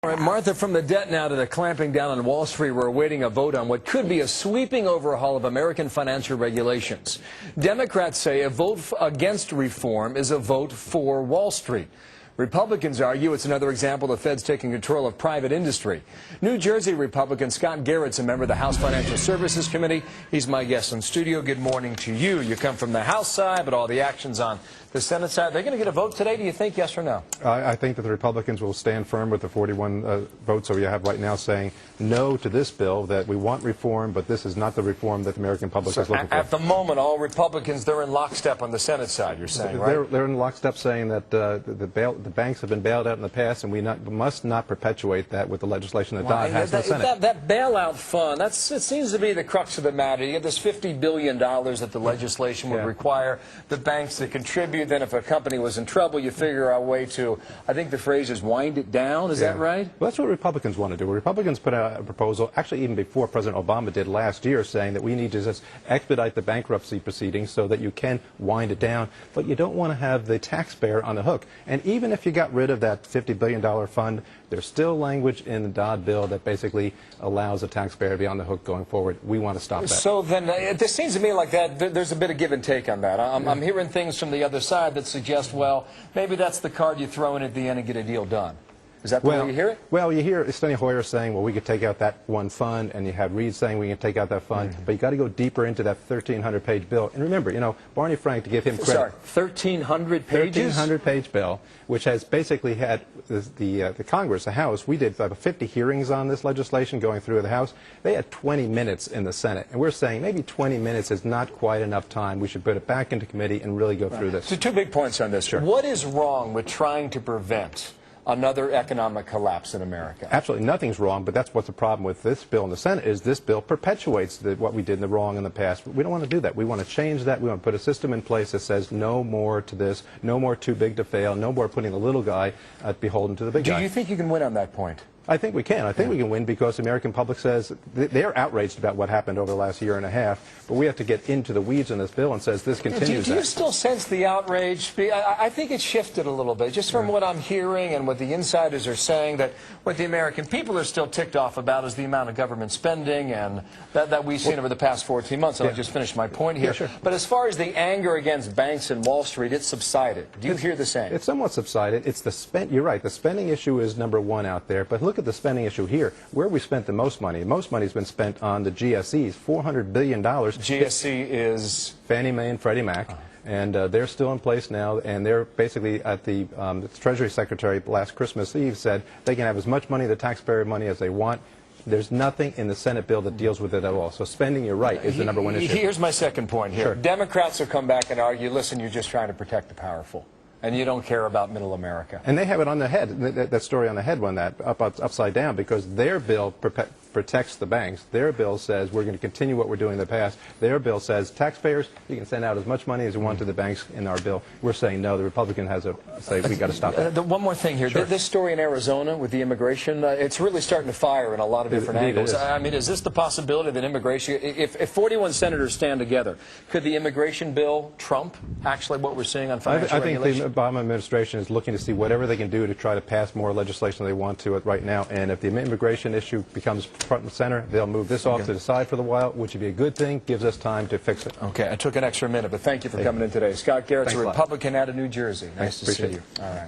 All right, Martha, from the debt now to the clamping down on Wall Street, we're awaiting a vote on what could be a sweeping overhaul of American financial regulations. Democrats say a vote against reform is a vote for Wall Street. Republicans argue it's another example of the Fed's taking control of private industry. New Jersey Republican Scott Garrett's a member of the House Financial Services Committee. He's my guest in studio. Good morning to you. You come from the House side, but all the action's on the Senate side. They're going to get a vote today, do you think, yes or no? I think that the Republicans will stand firm with the 41 votes that we have right now saying no to this bill, that we want reform, but this is not the reform that the American public is looking for. At the moment, all Republicans, they're in lockstep on the Senate side, you're saying, right? They're in lockstep saying that the banks have been bailed out in the past, and we must not perpetuate that with the legislation that Dodd has in the Senate. That bailout fund, it seems to be the crux of the matter. You get this $50 billion that the legislation would require the banks to contribute. Then if a company was in trouble, you figure out a way to, I think the phrase is wind it down. Is that right? Well, that's what Republicans want to do. Republicans put out a proposal, actually even before President Obama did last year, saying that we need to just expedite the bankruptcy proceedings so that you can wind it down, but you don't want to have the taxpayer on the hook. And even if you got rid of that $50 billion fund, there's still language in the Dodd bill that basically allows the taxpayer to be on the hook going forward. We want to stop that. So then, this seems to me like there's a bit of give and take on that. I'm hearing things from the other side that suggest, well, maybe that's the card you throw in at the end and get a deal done. Is that the way you hear it? Well, you hear Steny Hoyer saying, well, we could take out that one fund, and you have Reid saying we can take out that fund, but you got to go deeper into that 1,300-page bill. And remember, you know, Barney Frank, to give him credit. Sorry, 1,300 pages? 1,300-page bill, which has basically had the Congress, the House. We did about 50 hearings on this legislation going through the House. They had 20 minutes in the Senate, and we're saying maybe 20 minutes is not quite enough time. We should put it back into committee and really go through this. So two big points on this. Sure. What is wrong with trying to prevent another economic collapse in America? Absolutely nothing's wrong, but that's what's the problem with this bill in the Senate is this bill perpetuates what we did in the wrong in the past. We don't want to do that. We want to change that. We want to put a system in place that says no more to this, no more too big to fail, no more putting the little guy beholden to the big guy. Do you think you can win on that point? I think we can. I think we can win because the American public says they're outraged about what happened over the last year and a half, but we have to get into the weeds in this bill and says this continues. Do you still sense the outrage? I think it's shifted a little bit, just from what I'm hearing and what the insiders are saying, that what the American people are still ticked off about is the amount of government spending and that we've seen over the past 14 months. And I'll just finish my point here. Sure. But as far as the anger against banks and Wall Street, it's subsided. Do you hear the same? It's somewhat subsided. It's you're right. The spending issue is number one out there, but look at the spending issue here. Where we spent the most money? Most money has been spent on the GSEs, $400 billion. GSE is? Fannie Mae and Freddie Mac. And they're still in place now, and they're basically at the Treasury Secretary last Christmas Eve said they can have as much money, the taxpayer money, as they want. There's nothing in the Senate bill that deals with it at all. So spending, you're right, is the number one issue. Here's my second point here. Sure. Democrats will come back and argue, listen, you're just trying to protect the powerful, and you don't care about middle America. And they have it on the head, that story on the head, upside down, because their bill protects the banks. Their bill says we're going to continue what we're doing in the past. Their bill says taxpayers, you can send out as much money as you want to the banks in our bill. We're saying no. The Republican has a say we've got to stop that. One more thing here. Sure. This story in Arizona with the immigration, it's really starting to fire in a lot of different angles. I mean, is this the possibility that immigration, if 41 senators stand together, could the immigration bill trump actually what we're seeing on financial regulation? I think the Obama administration is looking to see whatever they can do to try to pass more legislation they want to right now. And if the immigration issue becomes front and center, they'll move this off to the side for the while, which would be a good thing, gives us time to fix it. Okay, I took an extra minute, but thank you for coming in today. Scott Garrett's a Republican out of New Jersey. Nice to see you. All right.